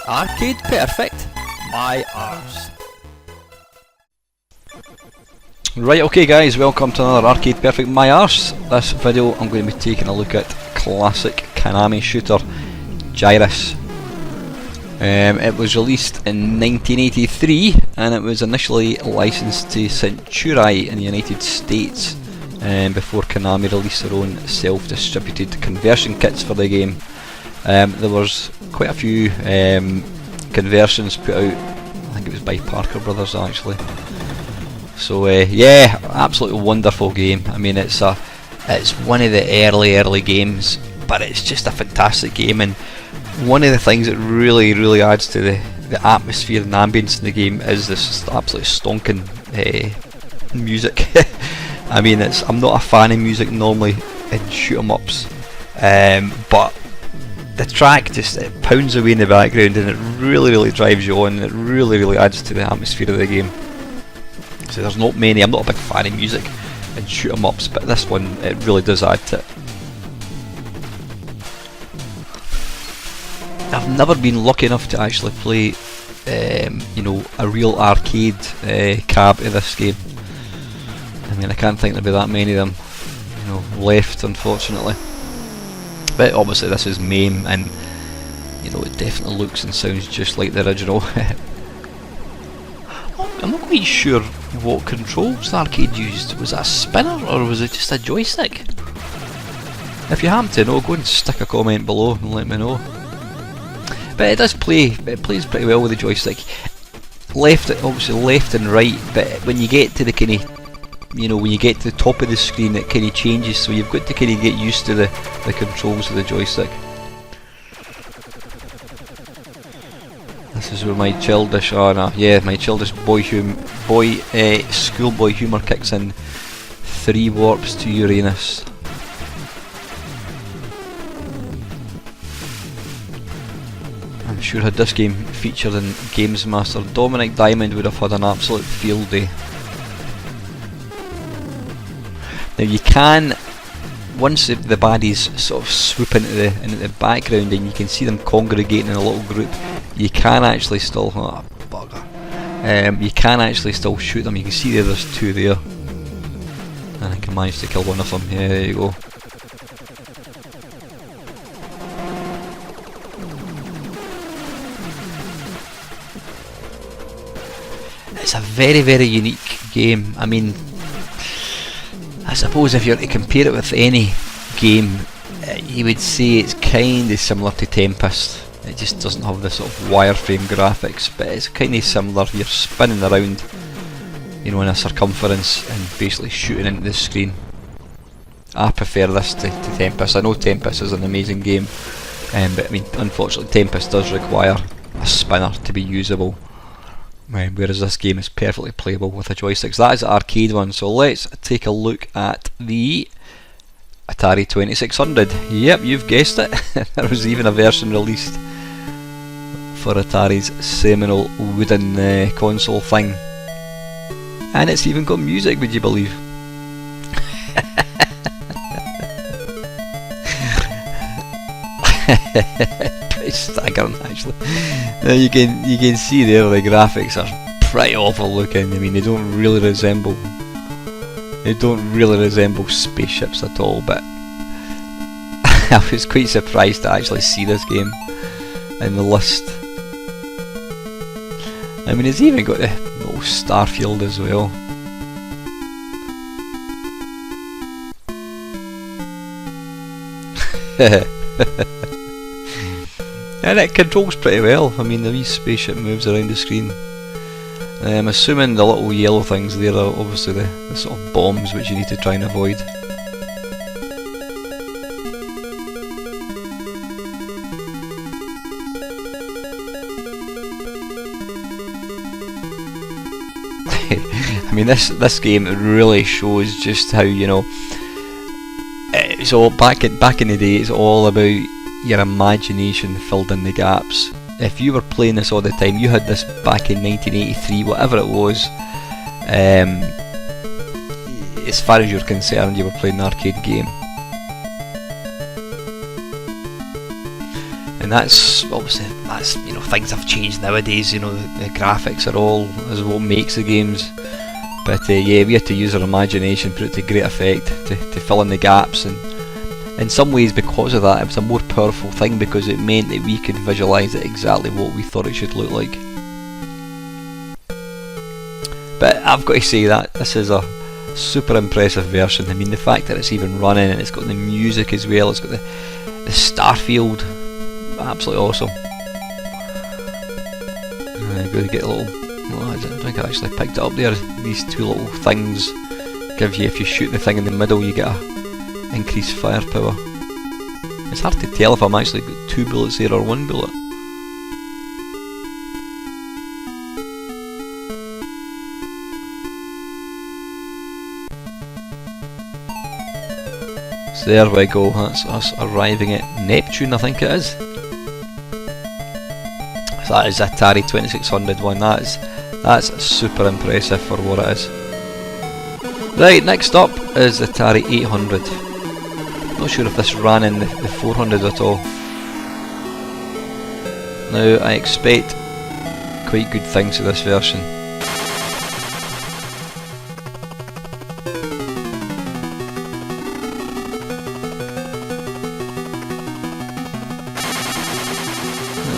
Arcade Perfect by Arse. Right, okay guys, welcome to another Arcade Perfect My Arse. This video I'm going to be taking a look at classic Konami shooter Gyruss. It was released in 1983 and it was initially licensed to Century in the United States before Konami released their own self-distributed conversion kits for the game. There was quite a few conversions put out. I think it was by Parker Brothers actually. So yeah, absolutely wonderful game. I mean, it's one of the early games, but it's just a fantastic game. And one of the things that really adds to the atmosphere and ambience in the game is this absolutely stonking music. I mean, I'm not a fan of music normally in shoot 'em ups, but the track just pounds away in the background and it really drives you on, and it really adds to the atmosphere of the game. So there's not many, I'm not a big fan of music in shoot 'em ups, but this one, it really does add to it. I've never been lucky enough to actually play you know, a real arcade cab of this game. I mean, I can't think there'll be that many of them, you know, left, unfortunately. But obviously this is MAME, and you know, it definitely looks and sounds just like the original. I'm not quite sure what controls the arcade used. Was it a spinner or was it just a joystick? If you happen to know, go and stick a comment below and let me know. But it does play, it plays pretty well with the joystick. Obviously left and right, but when you get to the kind of, you know, when you get to the top of the screen, it kind of changes, so you've got to kind of get used to the controls of the joystick. This is where my childish, my childish schoolboy humour kicks in. 3 warps to Uranus. I'm sure had this game featured in Games Master, Dominic Diamond would have had an absolute field day. Now you can, once the baddies sort of swoop into the background and you can see them congregating in a little group, you can actually still, you can actually still shoot them. You can see there's 2 there. I think I managed to kill one of them. Yeah, there you go. It's a very unique game. I mean, I suppose if you were to compare it with any game, you would say it's kind of similar to Tempest. It just doesn't have the sort of wireframe graphics, but it's kind of similar. You're spinning around, you know, in a circumference and basically shooting into the screen. I prefer this to Tempest. I know Tempest is an amazing game, but I mean, unfortunately Tempest does require a spinner to be usable. Whereas this game is perfectly playable with the joysticks. That is the arcade one, so let's take a look at the Atari 2600. Yep, you've guessed it. There was even a version released for Atari's seminal wooden console thing. And it's even got music, would you believe? Pretty staggering actually. Now you can see there the graphics are pretty awful looking. I mean, they don't really resemble spaceships at all, but I was quite surprised to actually see this game in the list. I mean, it's even got the little Starfield as well. And it controls pretty well. I mean, the wee spaceship moves around the screen. I'm assuming the little yellow things there are obviously the sort of bombs which you need to try and avoid. I mean, this game really shows just how, you know, it's all back in the day. It's all about your imagination filled in the gaps. If you were playing this all the time, you had this back in 1983, whatever it was, as far as you're concerned, you were playing an arcade game. and that's obviously, you know, things have changed nowadays. You know, the graphics are all is what makes the games. But yeah, we had to use our imagination, put it to great effect to fill in the gaps, and in some ways because of that it was a more powerful thing, because it meant that we could visualise it exactly what we thought it should look like. But I've got to say that this is a super impressive version. I mean, the fact that it's even running and it's got the music as well, it's got the starfield, absolutely awesome. I'm going to get a little, well, I think I actually picked it up there. These two little things give you, if you shoot the thing in the middle, you get a increased firepower. It's hard to tell if I'm actually got 2 bullets there or 1 bullet. So there we go, that's us arriving at Neptune, I think it is. So that is Atari 2600 one, that's super impressive for what it is. Right, next up is Atari 800. Not sure if this ran in the 400 at all. Now I expect quite good things to this version.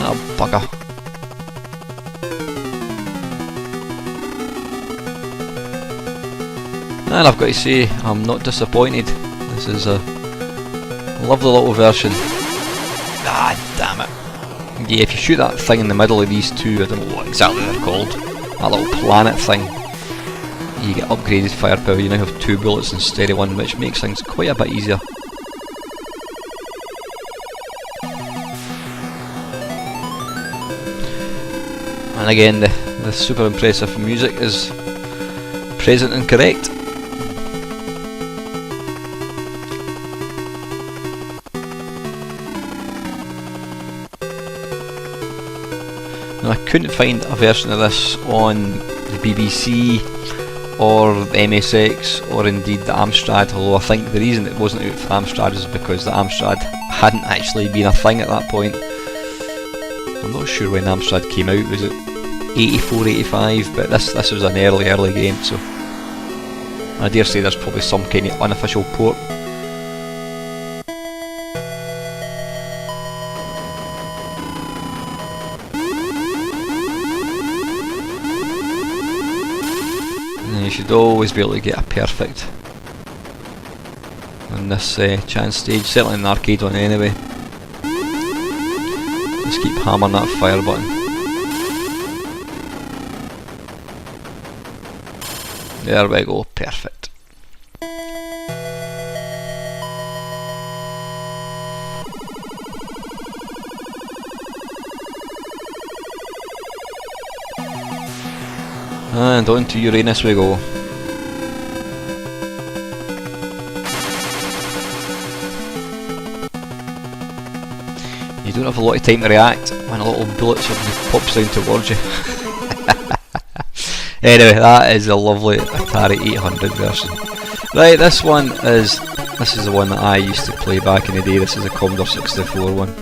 Ah, bugger. And I've got to say, I'm not disappointed. This is a lovely little version. Ah, damn it. Yeah, if you shoot that thing in the middle of these two, I don't know what exactly they're called, that little planet thing, you get upgraded firepower. You now have 2 bullets instead of 1, which makes things quite a bit easier. And again, the super impressive music is present and correct. Now, I couldn't find a version of this on the BBC or the MSX or indeed the Amstrad, although I think the reason it wasn't out for Amstrad is because the Amstrad hadn't actually been a thing at that point. I'm not sure when Amstrad came out, was it 84, 85, but this was an early game, so I dare say there's probably some kind of unofficial port. And you should always be able to get a perfect on this chance stage, certainly in the arcade one anyway. Just keep hammering that fire button. There we go, perfect. And on to Uranus we go. You don't have a lot of time to react when a little bullet suddenly pops down towards you. Anyway, that is a lovely Atari 800 version. Right, this is the one that I used to play back in the day. This is a Commodore 64 one.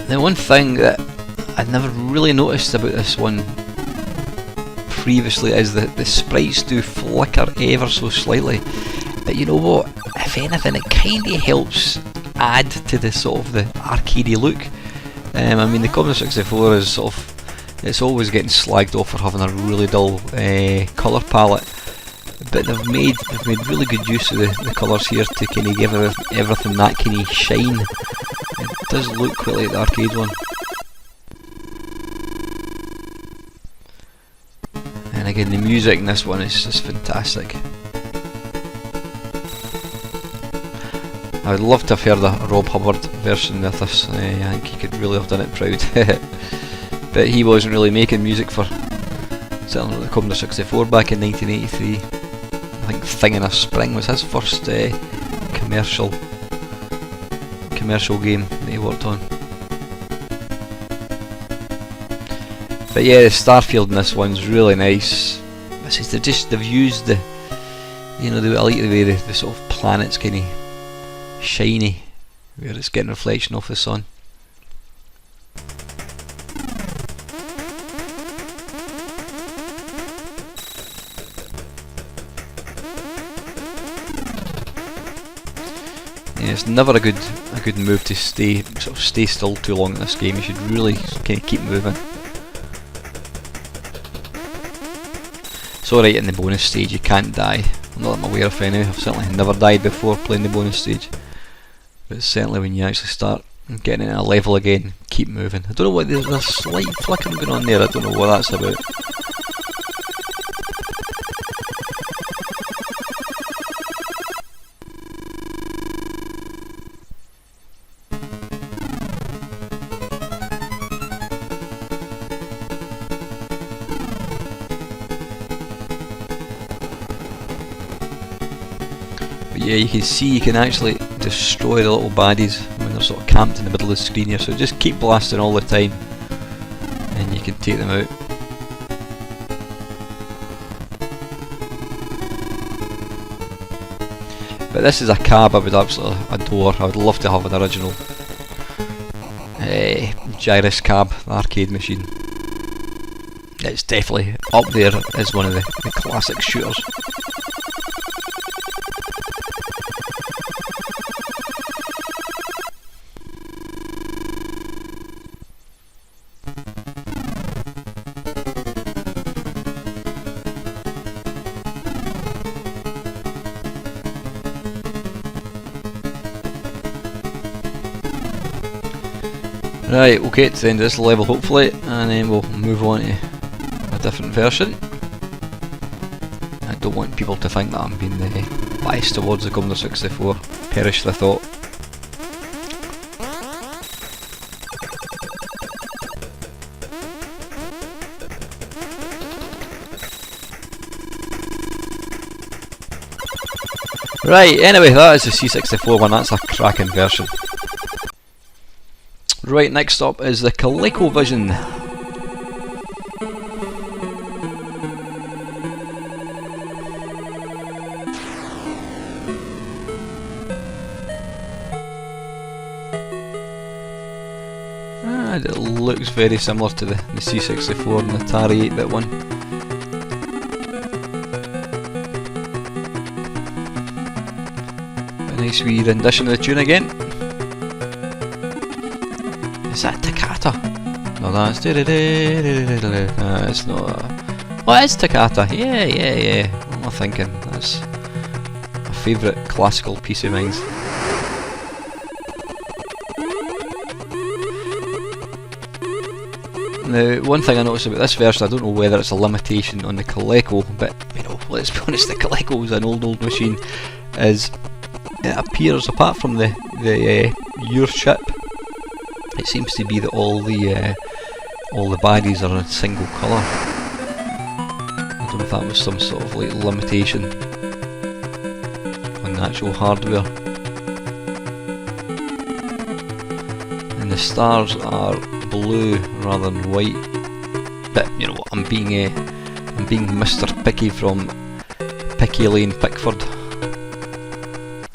The one thing that I'd never really noticed about this one previously is that the sprites do flicker ever so slightly, but you know what, if anything it kinda helps add to the sort of the arcadey look. I mean, the Commodore 64 is sort of, it's always getting slagged off for having a really dull colour palette, but they've made really good use of the colours here to kind of give everything that kind of shine. It does look quite like the arcade one. And again, the music in this one is just fantastic. I would love to have heard a Rob Hubbard version of this. I think he could really have done it proud. But he wasn't really making music for certainly the Commodore 64 back in 1983. I think Thing in a Spring was his first commercial game that he worked on. But yeah, the Starfield in this one's really nice. They've used the, I like the way the sort of planet's kind of shiny, where it's getting reflection off the sun. Yeah, it's never a good move to stay still too long in this game. You should really kind of keep moving. It's alright in the bonus stage, you can't die. Not that I'm aware of anyway. I've certainly never died before playing the bonus stage. But certainly when you actually start getting in a level again, keep moving. I don't know what, there's a slight flickering going on there, I don't know what that's about. Yeah, you can see you can actually destroy the little baddies when they're sort of camped in the middle of the screen here, so just keep blasting all the time and you can take them out. But this is a cab I would absolutely adore. I would love to have an original Gyruss cab, the arcade machine. It's definitely up there as one of the classic shooters. Right, we'll get to the end of this level hopefully, and then we'll move on to a different version. I don't want people to think that I'm being biased towards the Commodore 64, perish the thought. Right, anyway, that is the C64 one, that's a cracking version. Right, next up is the ColecoVision. It looks very similar to the C64 and the Atari 8-bit one. A nice wee rendition of the tune again. Is that Toccata? No, that's no, it's not. Oh, it is Toccata. Yeah. What am I thinking? That's a favourite classical piece of mine. Now, one thing I noticed about this version, I don't know whether it's a limitation on the Coleco, but let's be honest, the Coleco is an old machine. Is it appears, apart from your chip, it seems to be that all the baddies are in a single colour. I don't know if that was some sort of limitation on the actual hardware. And the stars are blue rather than white. But I'm being Mr. Picky from Picky Lane, Pickford.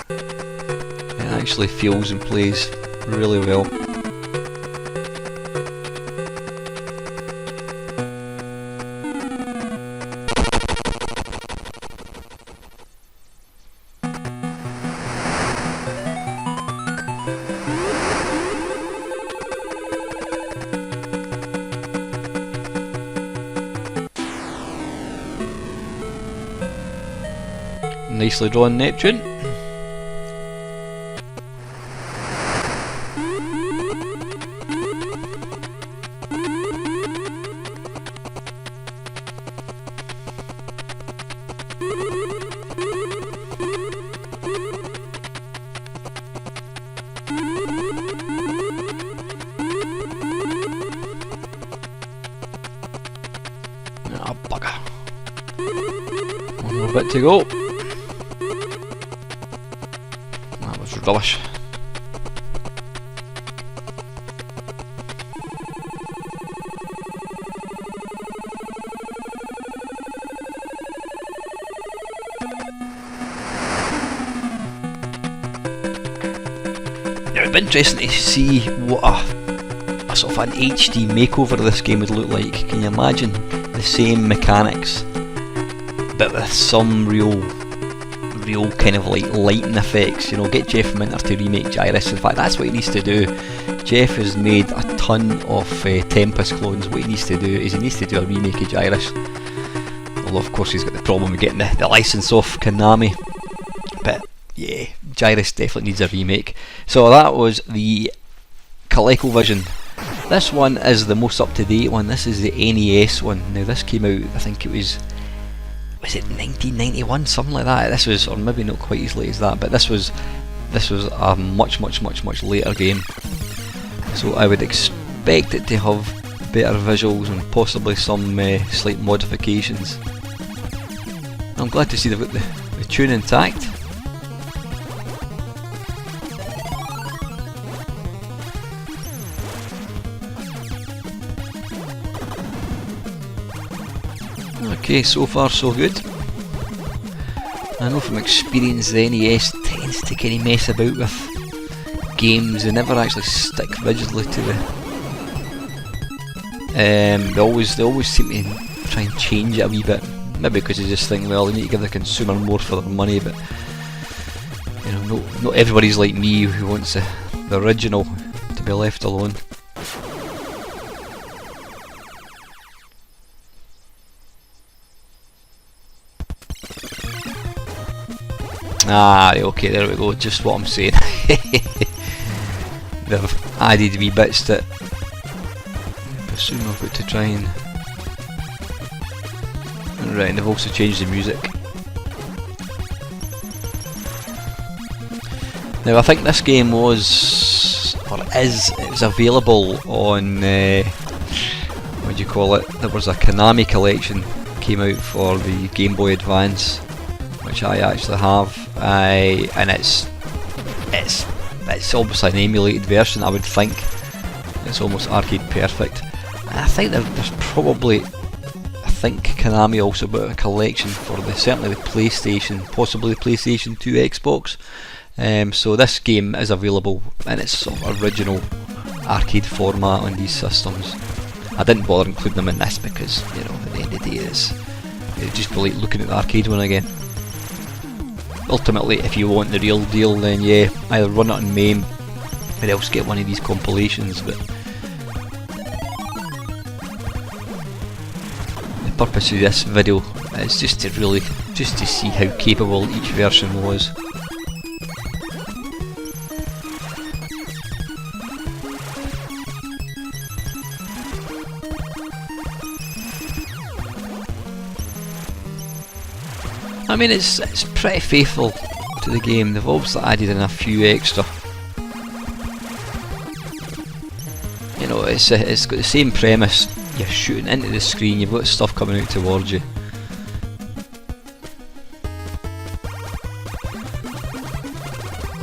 It actually feels and plays really well. Nicely drawn Neptune. Ah, bugger. One more bit to go. Rubbish. be interesting to see what a sort of an HD makeover of this game would look like. Can you imagine the same mechanics but with some real kind of like lighting effects? You know, get Jeff Minter to remake Gyruss. In fact, that's what he needs to do. Jeff has made a ton of Tempest clones. What he needs to do is he needs to do a remake of Gyruss. Although of course he's got the problem of getting the license off Konami. But yeah, Gyruss definitely needs a remake. So that was the ColecoVision. This one is the most up to date one. This is the NES one. Now this came out, I think it was it 1991, something like that. This was, or maybe not quite as late as that, but this was a much later game. So I would expect it to have better visuals and possibly some slight modifications. I'm glad to see they've got the tune intact. Okay, so far so good. I know from experience the NES tends to kind of mess about with games. They never actually stick rigidly to the... they always seem to try and change it a wee bit. Maybe because they just think, well, they need to give the consumer more for their money, but you know, not everybody's like me who wants the original to be left alone. Ah, okay, there we go, just what I'm saying. They've added wee bits that I presume I've got to try and... Right, and they've also changed the music. Now I think this game was, or is, it was available on, what do you call it, there was a Konami collection came out for the Game Boy Advance, which I actually have, and it's almost an emulated version, I would think. It's almost arcade perfect. And I think there's probably, I think Konami also bought a collection for certainly the PlayStation, possibly the PlayStation 2 Xbox. So this game is available in its sort of original arcade format on these systems. I didn't bother including them in this because, you know, at the end of the day it'd just be like looking at the arcade one again. Ultimately, if you want the real deal, then yeah, either run it on MAME or else get one of these compilations. But the purpose of this video is just to see how capable each version was. I mean, it's pretty faithful to the game. They've obviously added in a few extra. You know, it's got the same premise. You're shooting into the screen. You've got stuff coming out towards you.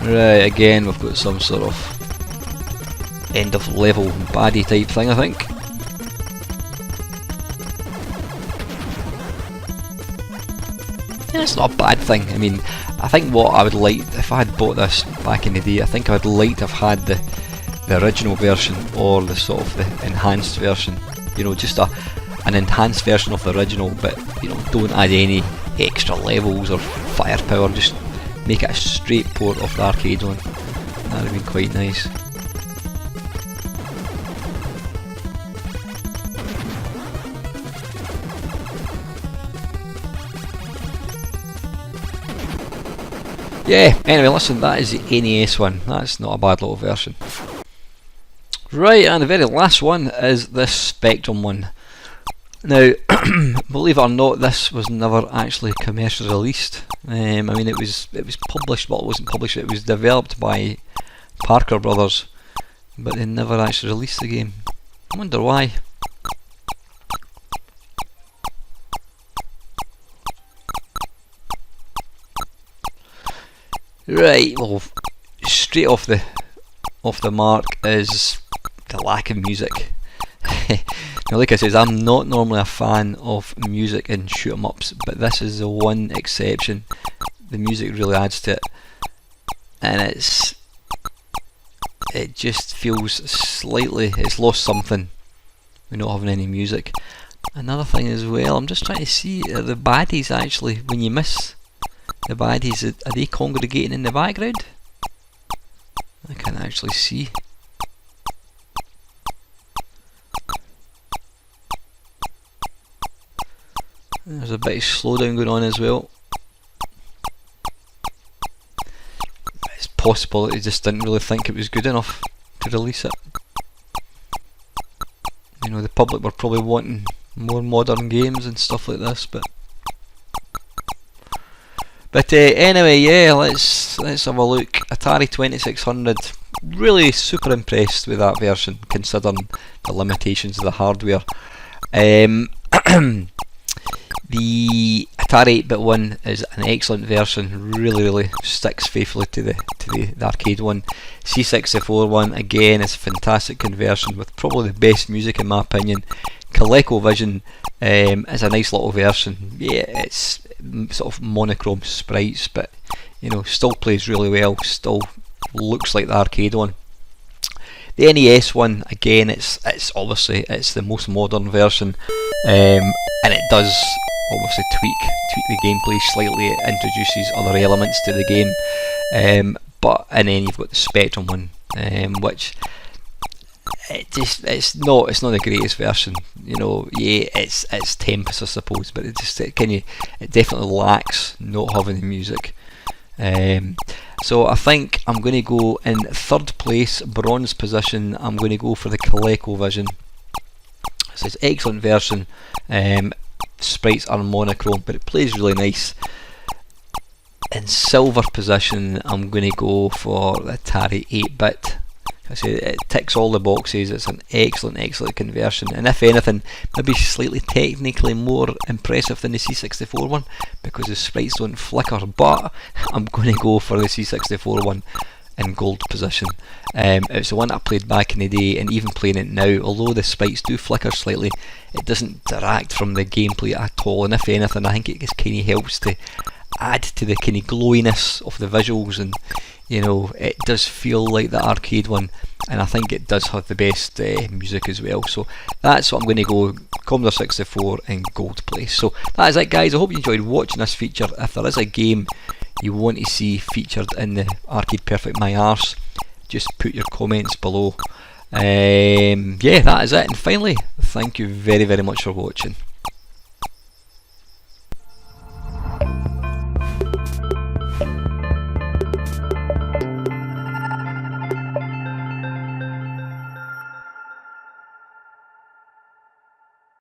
Right, again we've got some sort of end of level baddie type thing, I think. It's not a bad thing. I mean, I think what I would like, if I had bought this back in the day, I think I would like to have had the original version or the sort of the enhanced version. You know, just an enhanced version of the original, but you know, don't add any extra levels or firepower. Just make it a straight port of the arcade one. That would have been quite nice. Yeah, anyway, listen, that is the NES one. That's not a bad little version. Right, and the very last one is this Spectrum one. Now, believe it or not, this was never actually commercially released. I mean, it was published, but it wasn't published. It was developed by Parker Brothers, but they never actually released the game. I wonder why. Right, well, straight off the mark is the lack of music. Now, like I said, I'm not normally a fan of music in shoot 'em ups, but this is the one exception. The music really adds to it, and it's it just feels slightly, it's lost something with not having any music. Another thing as well, I'm just trying to see the baddies actually, when you miss the baddies, are they congregating in the background? I can't actually see. There's a bit of slowdown going on as well. It's possible that they just didn't really think it was good enough to release it. You know, the public were probably wanting more modern games and stuff like this, but anyway, yeah, let's have a look. Atari 2600, really super impressed with that version considering the limitations of the hardware. The Atari 8-bit one is an excellent version, really sticks faithfully to the arcade one. C64 one again is a fantastic conversion with probably the best music in my opinion. ColecoVision is a nice little version. Yeah, it's sort of monochrome sprites, but you know, still plays really well, still looks like the arcade one. The NES one, again, it's obviously it's the most modern version, and it does obviously tweak the gameplay slightly. It introduces other elements to the game, and then you've got the Spectrum one, which it's not the greatest version. You know, yeah, it's Tempest, I suppose, but it definitely lacks not having the music. So I think I'm going to go in third place, bronze position. I'm going to go for the ColecoVision. So it's an excellent version. Sprites are monochrome, but it plays really nice. In silver position, I'm going to go for the Atari 8-bit. I say it ticks all the boxes. It's an excellent conversion, and if anything, maybe slightly technically more impressive than the C64 one because the sprites don't flicker. But I'm going to go for the C64 one in gold position. It's the one I played back in the day, and even playing it now, although the sprites do flicker slightly, it doesn't detract from the gameplay at all. And if anything, I think it just kind of helps to add to the kind of glowiness of the visuals, and you know, it does feel like the arcade one, and I think it does have the best music as well. So that's what I'm going to go, Commodore 64 in gold place. So that is it, guys. I hope you enjoyed watching this feature. If there is a game you want to see featured in the Arcade Perfect My Arse, just put your comments below. Yeah, that is it. And finally, thank you very much for watching.